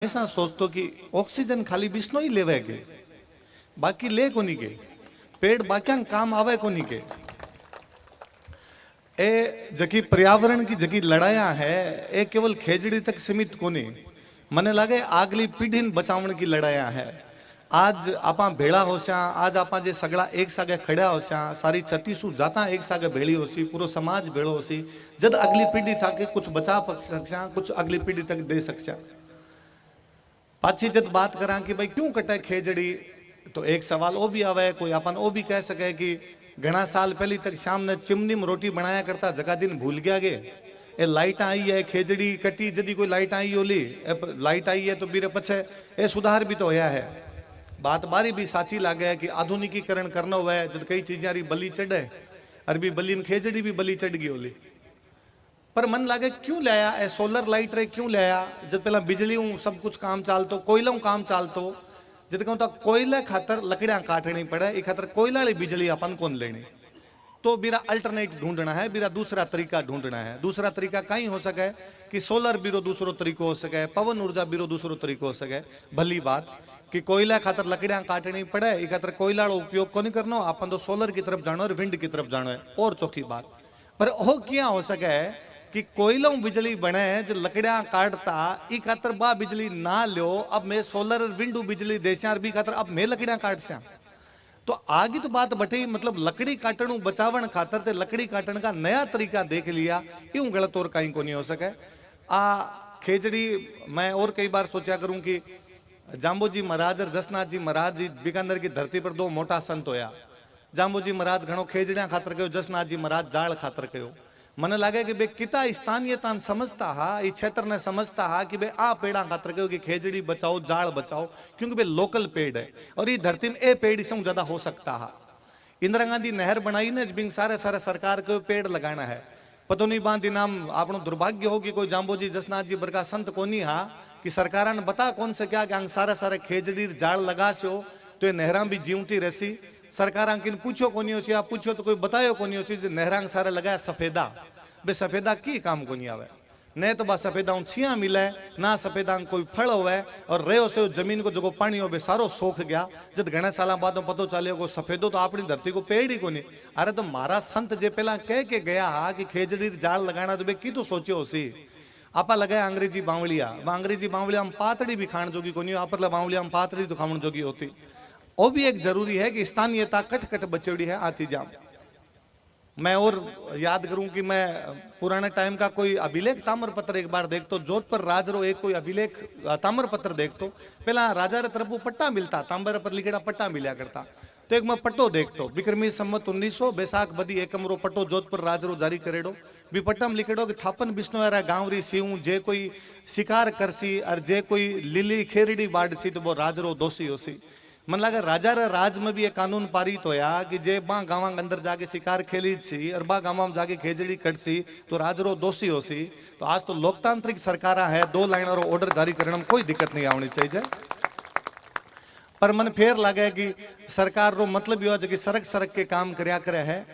हमेशा सोचतो कि ऑक्सीजन खाली बिस्नो ही लेवे के, बाकी ले कोनी के, पेड़ बाक्या काम आवे कोनी के। ए जकी पर्यावरण की जकी लड़ाया है ए केवल खेजड़ी तक सीमित कोनी, मने लागे आगली पीढ़ी बचावन की लड़ाया है। आज आपा भेड़ा होस्या, आज आपा जे सगड़ा एक सागे खड़ा होस्या, सारी 36 जाता एक सागे भेड़ी होसी, पूरा समाज भेड़ो होसी, जद अगली पीढ़ी था के कुछ बचा सकस्या, कुछ अगली पीढ़ी तक दे सकस्या। पाछी जब बात करा कि भाई क्यों कटे खेजड़ी, तो एक सवाल वो भी आवे, कोई अपन वो भी कह सके कि घना साल पहले तक शाम ने चिमनी में रोटी बनाया करता, जगह दिन भूल गया गे। ए लाइट आई है, खेजड़ी कटी जदी कोई लाइट आई होली, लाइट आई है तो बीरे पछे ए सुधार भी तो होया है। बात बारी भी साची लागे है कि आधुनिकीकरण करना हुआ है, जब कई चीजें बली चढ़े, अरबी बली में खेजड़ी भी बली चढ़ गई होली। पर मन लागे क्यों लाया ए सोलर लाइट रे, क्यों लाया जब पहला बिजली सब कुछ काम चालतो, कोयला काम चालतो, जब कहूँ कोयला खातर लकड़ियां काटनी पड़े, ई खातर कोयला वाली बिजली अपन कौन लेनी, तो बीरा अल्टरनेट ढूंढना है, बीरा दूसरा तरीका ढूंढना है। दूसरा तरीका कहीं हो सके कि सोलर बीरो दूसरो तरीको हो सके, पवन ऊर्जा बीरो दूसरो तरीको हो सके। भली बात कि कोयला खातर लकड़ियां काटनी पड़े, ई खातर कोयला उपयोग को नहीं करना, अपन तो सोलर की तरफ जानो और विंड की तरफ जानो है, और चौकी बात। पर वो क्या हो सके कि कोयलों बिजली बने जो लकड़ियां काटता, ई खातर बा बिजली ना लो, अब मैं सोलर विंडू बिजली देस्या, बी खातर अब मैं लकड़ियां काटस्या। तो आगे तो बात बटे, मतलब लकड़ी काटण बचावन खातर ते लकड़ी काटण का नया तरीका देख लिया, यूं गलत और कहीं को नहीं हो सके। आ खेजड़ी मैं और कई बार सोचा करूं कि जाम्बोजी महाराज और जसनाथ जी महाराज जी बीकानेर की धरती पर दो मोटा संत होया। जाम्बोजी महाराज घणो खेजड़ियां खातर कहो, जसनाथ जी महाराज जाल खातर कहो। मन लगे कि बे किता स्थानीयता समझता हा, इस क्षेत्र ने समझता हा कि बे आ पेड़ा खातर कहो कि खेजड़ी बचाओ, जाल बचाओ, क्योंकि बे लोकल पेड़ है और ये धरती में ए पेड़ से ज्यादा हो सकता हा। इंदिरा गांधी नहर बनाई ने, बिंग सारे सारे सरकार को पेड़ लगाना है। पतो नहीं बांधी नाम आपनो दुर्भाग्य हो कि कोई जाम्बोजी जसनाथ जी बरका संत को नहीं हा कि सरकार ने बता कौन से क्या कि सारे सारे खेजड़ी जाल लगा सो तो ये नहरा भी जीवती रहसी। सरकार किन पूछो को नहीं हो, आप पूछो तो कोई बतायो को नहीं हो, नहरा सारे लगाया सफेदा, बे सफेदा की काम को नहीं आवे, न तो बा सफेदा छिया मिले ना सफेदा कोई फल होवे, और रहो से जमीन को जो पानी हो सारो सोख गया। जब घना साल बाद पतो चलियो को सफेदो तो अपनी धरती को पेड़ ही को नहीं। अरे तो मारा संत जे पहला कह के गया हा कि खेजड़ी जाल लगाना, तो बे की तो सोचियो होसी। आपा लगाया अंग्रेजी बावलिया, अंग्रेजी बावलिया हम पातड़ी भी खाण जोगी को नहीं, आप बावलिया हम पातड़ी तो खाण जोगी होती। वो भी एक जरूरी है कि स्थानीयता कट कट बचड़ी है आ चीजा। मैं और याद करूं कि मैं पुराने टाइम का कोई अभिलेख ताम्र पत्र एक बार देखतो, जोधपुर राजरो एक कोई अभिलेख ताम्र पत्र देखतो। पहला राजा रे तरफ पट्टा मिलता, ताम्र पर लिखेड़ा पट्टा मिला करता, तो एक मैं पट्टो देखतो, विक्रमी संवत 1900 बैसाख बदी एकमरो पट्टो जोधपुर राजरो जारी करेडो। भी पट्टा में लिखेडो कि थापन बिश्नोरा गांवरी सीऊ जे कोई शिकार करसी और जे कोई लिली खेरड़ी बाड़सी तो वो राजरो दोषी होसी। मन लगा राजा रे राज में भी एक कानून पारित होया कि जे बा गांव अंदर जाके शिकार खेली सी और बा गांव में जाके खेजड़ी कटसी तो राजरो दोषी होसी। तो आज तो लोकतांत्रिक सरकार है, 2 लाइन और ऑर्डर जारी करने में कोई दिक्कत नहीं आनी चाहिए। पर मन फेर लगे कि सरकार रो मतलब यो कि सरक सरक के काम करया करे है,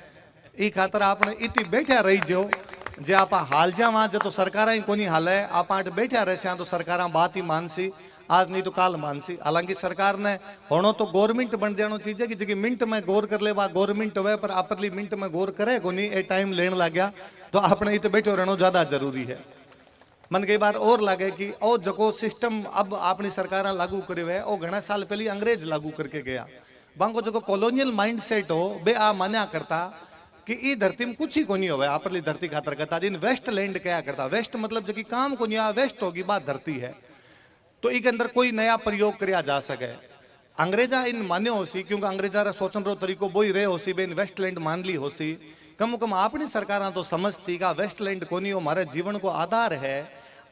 ई खातर आपने इति बैठा रही जो जे आपा हाल जा वहां जो तो सरकार ही कोनी हाल है, आप बैठा रहे तो सरकार बात ही मानसी, आज नहीं तो काल मानसी। हालांकि सरकार ने होनो तो गवर्नमेंट बन जानो चीज कि जगह मिनट में गौर कर ले बा गवर्नमेंट हुए, पर आपरली मिनट में गौर करे को नहीं, ए टाइम लेन लग गया तो आपने इतने बैठो रहना ज्यादा जरूरी है। मन कई बार और लगे कि ओ जको सिस्टम अब अपनी सरकार लागू करे हुए ओ घना साल पहले अंग्रेज लागू करके गया। बांको जो कॉलोनियल माइंडसेट हो बे आ मान्या करता कि ई धरती में कुछ ही को नहीं हो, आपरली धरती खातर करता, जिन वेस्ट लैंड क्या करता, वेस्ट मतलब जो कि काम को नहीं आ, वेस्ट होगी बात धरती है, तो इसके अंदर कोई नया प्रयोग किया जा सके। अंग्रेजा इन मान्य होसी क्योंकि अंग्रेजा रा सोचन रो तरीको बोई रहे होसी, बेन वेस्टलैंड मान ली होसी। कम कम अपनी सरकार तो समझती का वेस्टलैंड कोनी हो हमारे जीवन को आधार है,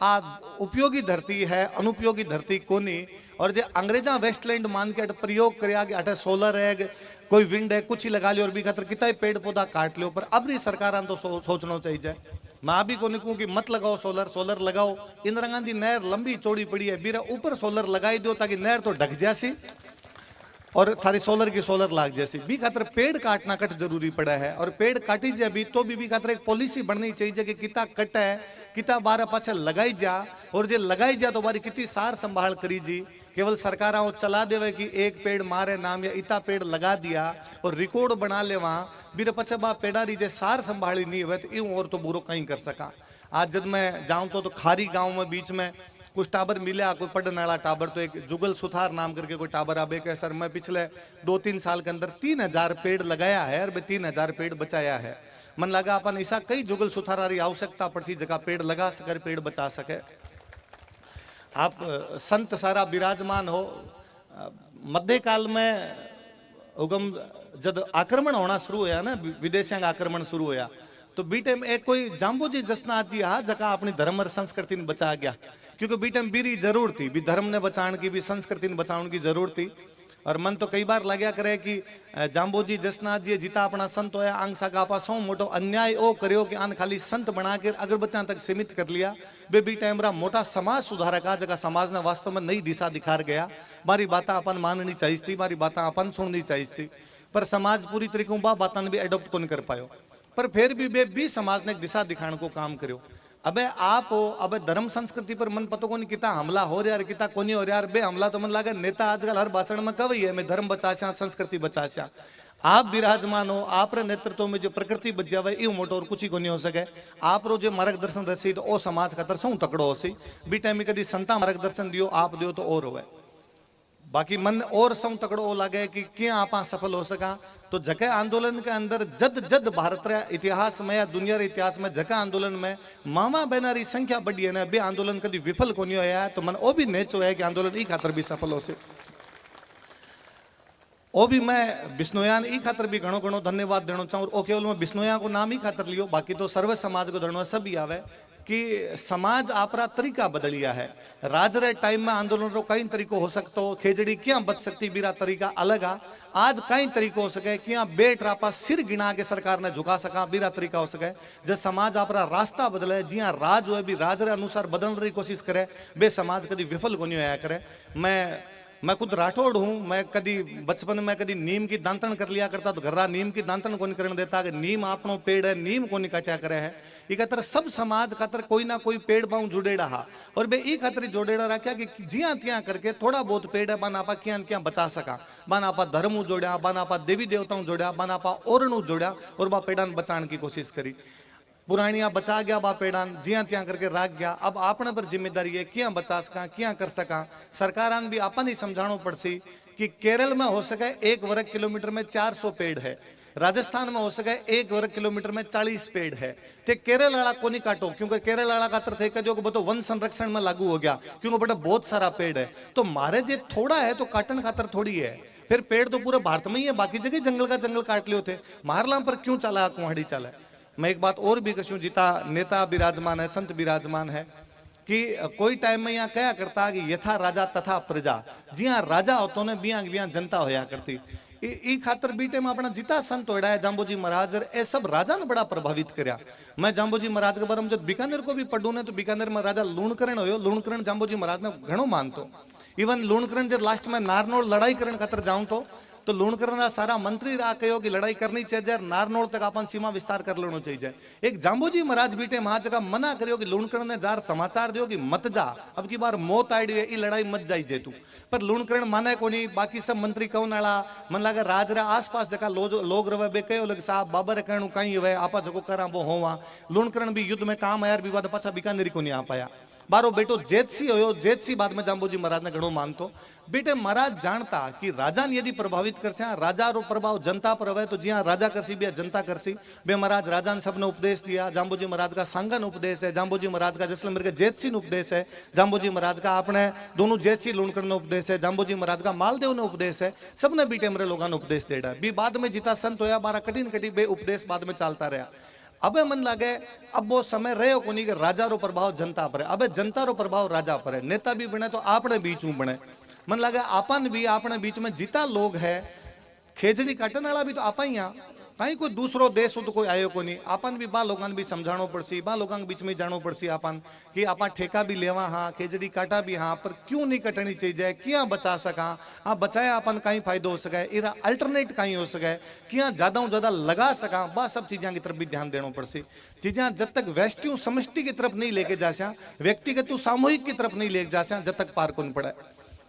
आ उपयोगी धरती है, अनुपयोगी धरती कोनी। और जो अंग्रेजा वेस्टलैंड मान के प्रयोग किया कि अटे सोलर है, कोई विंड है, कुछ ही लगा लियो और भी खातर कितना पेड़ पौधा काट लियो। पर अब सरकार तो सोचना चाहिए। मैं भी को निकूं कि मत लगाओ सोलर, सोलर लगाओ। इंदिरा गांधी नहर लंबी चौड़ी पड़ी है, बीरा ऊपर सोलर लगाई दो ताकि नहर तो ढक जासी और थारी सोलर की सोलर लाग जैसी। भी खातर पेड़ काटना कट जरूरी पड़ा है, और पेड़ काटी जाए भी तो भी खातर एक पॉलिसी बननी चाहिए कि कितना कट है, किता बारे पाछे लगाई जा, और जे लगाई जा तो बारी कितनी सार संभाल करी जी। केवल सरकार चला देवे कि एक पेड़ मारे नाम या इतना पेड़ लगा दिया और रिकॉर्ड बना ले वहां बीरे पछे बा पेड़ारी जे सार संभाली नहीं हुए तो यूं और तो बुरो कहीं कर सका। आज जब मैं जाऊं तो खारी गांव में बीच में कुछ टाबर मिले, कोई पढ़ने वाला टाबर, तो एक जुगल सुथार नाम करके कोई टाबर आबे के सर मैं पिछले 2-3 साल के अंदर 3000 पेड़ लगाया है और 3000 पेड़ बचाया है। मन लगा अपन ऐसा कई जुगल सुथारारी आवश्यकता पड़ती जगह पेड़ लगा सके, पेड़ बचा सके। आप संत सारा विराजमान हो। मध्यकाल में उगम जब आक्रमण होना शुरू होया ना, विदेशियों का आक्रमण शुरू होया, तो बी टाइम एक कोई जाम्बोजी जसनाथ जी हा जगह अपनी धर्म और संस्कृति ने बचा गया, क्योंकि बी टाइम बीरी जरूर थी, भी धर्म ने बचाने की भी संस्कृति ने बचाने की जरूर थी। और मन तो कई बार लग्या करे कि जाम्बोजी जसनाथ जी जिता अपना संत होया आंग सागा आपा सौ मोटो अन्याय ओ करियो कि आन खाली संत बना के अगरबत्तियां तक सीमित कर लिया। बे बी टाइम रा मोटा समाज सुधारक आ जगह समाज ने वास्तव में नई दिशा दिखा गया। मारी बातें अपन माननी चाहिए थी, मारी बातें अपन सुननी चाहिए थी, पर समाज पूरी तरीके बा बातन भी एडॉप्ट कौन कर पायो। पर फिर भी समाज ने एक दिशा दिखाने को काम करो। अबे आप हो, अबे धर्म संस्कृति पर मन पतो को नहीं किता हमला हो रहा है, किता कोनी हो रहा है। बे हमला तो मन लगे नेता आजकल हर भाषण में कवई है मैं धर्म बचाशा संस्कृति बचाशा। आप विराजमान हो, आप नेतृत्व में जो प्रकृति बच जावे यू मोटो और कुछ ही को नहीं हो सके। आप रो जो मार्गदर्शन रसी तो ओ समाज खातर सौ तकड़ो हो सी। बी टाइम में कभी संता मार्गदर्शन दियो आप दियो तो और होवे। बाकी मन और सौ तकड़ो हो लगे कि क्या आप सफल हो सका। तो जके आंदोलन के अंदर जद जद भारत रे इतिहास में या दुनिया रे इतिहास में जका आंदोलन में मामा बहनारी संख्या बढ़ी है ना, बे आंदोलन कभी विफल को नहीं होया। तो मन ओ भी नेचो है कि आंदोलन ई खातर भी सफल हो से। ओ भी मैं बिश्नोयान ई खातर भी घणो घणो धन्यवाद देना चाहूँ। ओ केवल मैं बिश्नोया को नाम ही खातर लियो, बाकी तो सर्व समाज को धनो सभी आवे कि समाज आपरा तरीका बदलिया है। राज रे टाइम में आंदोलन रो कई तरीको हो सकते हो, खेजड़ी क्या बच सकती बीरा तरीका अलग आ। आज कई तरीको हो सके क्या बेट रापा सिर गिना के सरकार ने झुका सका बीरा तरीका हो सके। जब समाज आपरा रास्ता बदले जिया राज हो भी राज रे अनुसार बदलने की कोशिश करे, बे समाज कभी विफल को नहीं होया करे। मैं खुद राठौड़ हूँ। मैं कभी बचपन में कभी नीम की दांतन कर लिया करता, तो घर्रा नीम की दांतन को नहीं करने देता कि नीम आपनो पेड़ है, नीम को नहीं काटा करे है। ई खातर सब समाज खातर कोई ना कोई पेड़ पाऊँ जुड़ेड़ा हा, और बे ई खातर जोड़ेड़ा रखा कि जिया तिया करके थोड़ा बहुत पेड़ है बन आपा क्या क्या बचा सका। बन आपा धर्म जोड़ा, बन आपा देवी देवताओं जोड़ा, बन आपा ओरणु जोड़ा और बा पेड़ान बचाने की कोशिश करी। पुरानिया बचा गया बा पेड़ान जिया त्या करके राख गया। अब आपने पर जिम्मेदारी है क्या बचा सका क्या कर सका। सरकारान भी अपन ही समझाना पड़सी कि केरल में हो सके 1 वर्ग किलोमीटर में 400 पेड़ है, राजस्थान में हो सके 1 वर्ग किलोमीटर में 40 पेड़ है। ते केरल वाला को नहीं काटो, क्योंकि केरल वाला का तरफ थे जो तो वन संरक्षण में लागू हो गया, क्योंकि बेटा बहुत सारा पेड़ है। तो मारे जे थोड़ा है तो काटन खातर थोड़ी है। फिर पेड़ तो पूरे भारत में ही है, बाकी जगह जंगल का जंगल काट लियो थे। मारला पर क्यों चला कुहाड़ी चला। मैं एक बात और भी कहूँ, जिता नेता विराजमान है, संत विराजमान है कि कोई टाइम में यहाँ कया करता कि यथा राजा तथा प्रजा। जी हाँ राजा होतो ने बिया बिया जनता होया करती। ई खातर बीटे में अपना जिता संत होड़ा है जाम्बोजी महाराज ए सब राजा ने बड़ा प्रभावित करया। मैं जाम्बोजी महाराज के बारे में जब बीकानेर को भी पढ़ू ने तो बीकानेर में राजा लूणकरण हो, लूणकरण जाम्बोजी महाराज ने घणो मानतो। इवन लूणकरण जब लास्ट में नारनौल लड़ाई करने खातर जाऊं तो लूणकरण सारा मंत्री रा कहो कि लड़ाई करनी चाहिए, नारनौल तक अपन सीमा विस्तार कर लेना चाहिए। एक जाम्बोजी महाराज बीटे वहां जगह मना करियो कि लूणकरण ने जार समाचार दियो कि मत जा, अब की बार मौत आड़ी है, ई लड़ाई मत जाई जे तू। पर लूणकरण माने को नहीं, बाकी सब मंत्री कौन आला मन लगे राज रे आसपास जगह लोग रवे बे कहो लगे साहब बाबर कहणु कहीं हुए आपा जको करा वो होवा। लूणकरण भी युद्ध में काम आया विवाद पाछा बीकानेरी को नहीं आ पाया। बारो बेटो जेतसी हो, जेतसी बाद में जाम्बोजी महाराज ने घणो मानतो। बेटे महाराज जानता कि राजा ने यदि प्रभावित करसे, राजा रो प्रभाव जनता पर रहे तो जी हाँ राजा करसी भी जनता करसी। बे महाराज राजा ने सबने उपदेश दिया। जाम्बोजी महाराज का सांगन उपदेश है, जाम्बोजी महाराज का जैसलमेर के जेतसी ने उपदेश है, जाम्बोजी महाराज का अपने दोनों जेतसी लूणकरण ने उपदेश है, जाम्बोजी महाराज का मालदेव ने उपदेश है। सबने बीटे मेरे लोगों ने उपदेश देड़ा भी। बाद में जिता संत होया बारा कठिन कठिन बे उपदेश बाद में चलता रहा। अबे मन लगे अब वो समय रहे को नहीं कि राजा रो प्रभाव जनता पर है, अबे जनता रो प्रभाव राजा पर है। नेता भी बने तो आपने बीच में बने। मन लगे आपन भी अपने बीच में जिता लोग है, खेजड़ी काटने वाला भी तो आपा ही कहीं कोई दूसरो देश तो कोई आयो को नहीं। आपन भी बा लोगन भी समझाणो पड़सी, बा लोगन के बीच में जानो पड़सी आपन कि आपा ठेका भी लेवा हाँ, खेजड़ी काटा भी हाँ, पर क्यों नहीं कटनी चाहिए, क्या बचा सका, हाँ बचाया अपन कहीं फायदो हो सके, इरा अल्टरनेट कहीं हो सके, क्या ज्यादा ज्यादा लगा सका, बा सब चीज़ों की तरफ भी ध्यान देना पड़सी। चीज़ें जब तक व्यष्टि समष्टि की तरफ नहीं लेके जा, व्यक्तिगत सामूहिक की तरफ नहीं लेके जा, जब तक पार कौन पड़े।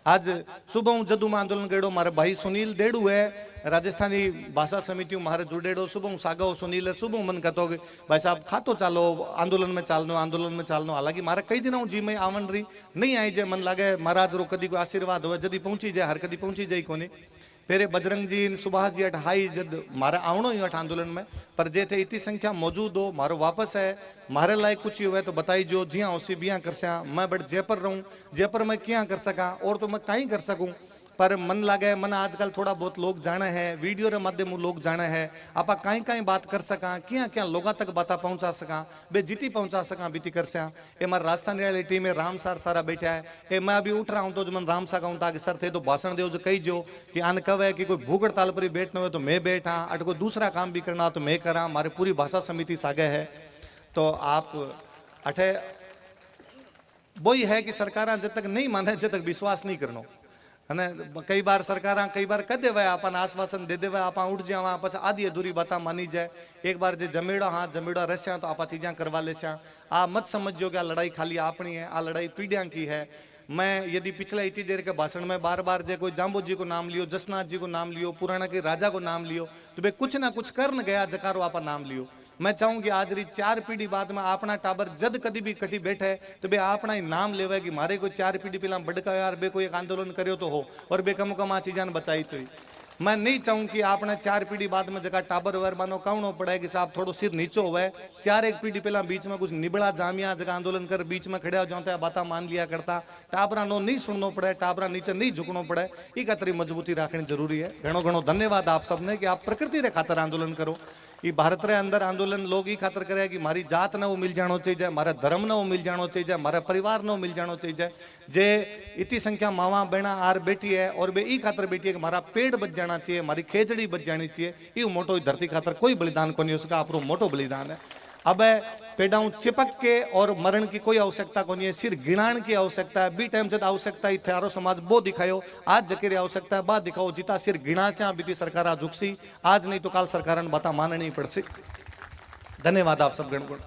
आज सुबह हूँ जदू में आंदोलन करो, मारे भाई सुनील देड़ू है राजस्थानी भाषा समिति मारे जुड़ेड़ो, सुबह हूँ सागो सुनील सुबह मन कहते कि भाई साहब खातो चालो आंदोलन में चालनो, आंदोलन में चालनो। हालांकि मारे कई दिन हूँ जी में आवन रही नहीं आई जे, मन लागे महाराज रो कदी को आशीर्वाद हो जदी पहुंची जाए, हर कदी पहुंची जाए कोनी। पेरे बजरंग जी सुभाष जी अठ हाई जद मारे आवणो ही अठ आंदोलन में, पर जे थे इतनी संख्या मौजूद हो, मारो वापस है, मारे लायक कुछ ही हुए तो बताई जो, जिया उसी बिया कर सया। मैं बट जयपुर रहूं, जयपुर में क्या कर सका और तो मैं कहीं कर सकूं, पर मन लागे मन आजकल थोड़ा बहुत लोग जाने हैं, वीडियो रे माध्यम लोग जाने हैं, आप कहीं कहीं बात कर सका, क्या क्या लोगों तक बात पहुंचा सका, बे जीती पहुंचा सका बीती कर सया। ये हमारे राजस्थान रियलिटी में राम सार सारा बैठा है, ये मैं अभी उठ रहा हूँ तो जो मन राम सा कहूँ ताकि सर थे तो भाषण दो जो कही जो कि आन कव है कि कोई भूख हड़ताल पर बैठना हो तो मैं बैठा, अट कोई दूसरा काम भी करना हो तो मैं करा, हमारी पूरी भाषा समिति सागे है। तो आप अठे वही है कि सरकार जब तक नहीं माने जब तक विश्वास नहीं करना है। कई बार सरकार कई बार कह देवे अपन आश्वासन दे देवे, आप उठ जावा पछ आधी अधूरी बात मानी जाए। एक बार जो जमेड़ा हाँ जमेड़ा रस्या तो आप चीज़ा करवा लेस्या। आ मत समझो कि आ लड़ाई खाली अपनी है, आ लड़ाई पीढ़ियां की है। मैं यदि पिछले इतनी देर के भाषण में बार बार जो कोई जाम्बू जी को नाम लियो, जसनाथ जी को नाम लियो, पुराना के राजा को नाम लियो, तो भाई कुछ ना कुछ कर न गया जकारो आप नाम लियो। मैं चाहूँ कि आज री 4 पीढ़ी बाद में अपना टाबर जद कदी भी कटी बैठे तो बे अपना ही नाम लेवे कि मारे कोई 4 पीढ़ी पहला बड़का यार बे कोई एक आंदोलन करियो तो हो और बे कम कम आ चीजान बचाई तो ही। मैं नहीं चाहूँ कि आपने 4 पीढ़ी बाद में जगह टाबर वर मानो कहनो पड़े कि साहब थोड़ो सिर नीचो हुए, 4 एक पीढ़ी पहला बीच में कुछ निबड़ा जामिया जगह आंदोलन कर बीच में खड़े हो जाते बात मान लिया करता, टाबरा नो नहीं सुनना पड़े, टाबरा नीचे नहीं झुकना पड़े, ये तरी मजबूती रखनी जरूरी है। घणो घणो धन्यवाद आप सबने कि आप प्रकृति रे खातर आंदोलन करो। ये भारत रे अंदर आंदोलन लोग ही खातर करे कि मारी जात ने वो मिल जानो चाहिए, मारा धर्म ने वो मिल जानो चाहिए, मारा परिवार ने वो मिल जानो चाहिए। जे इतनी संख्या मावा बहना आर बैठी है और बे ई खातर बैठी है कि मारा पेड़ बच जाना चाहिए, मारी खेजड़ी बच जानी चाहिए। ये मोटो धरती खातर कोई बलिदान को नहीं, उसका आपरो मोटो बलिदान है। अब पेड़ाऊ चिपक के और मरण की कोई आवश्यकता को नहीं है, सिर्फ गिणाण की आवश्यकता है। बी टाइम जब आवश्यकता ही थारो समाज वो दिखायो, आज जकेरी आवश्यकता है बा दिखाओ, जिता सिर्फ गिणा से बीती सरकार झुकसी, आज नहीं तो काल सरकार बता माननी पड़सी। धन्यवाद आप सब गणगुण।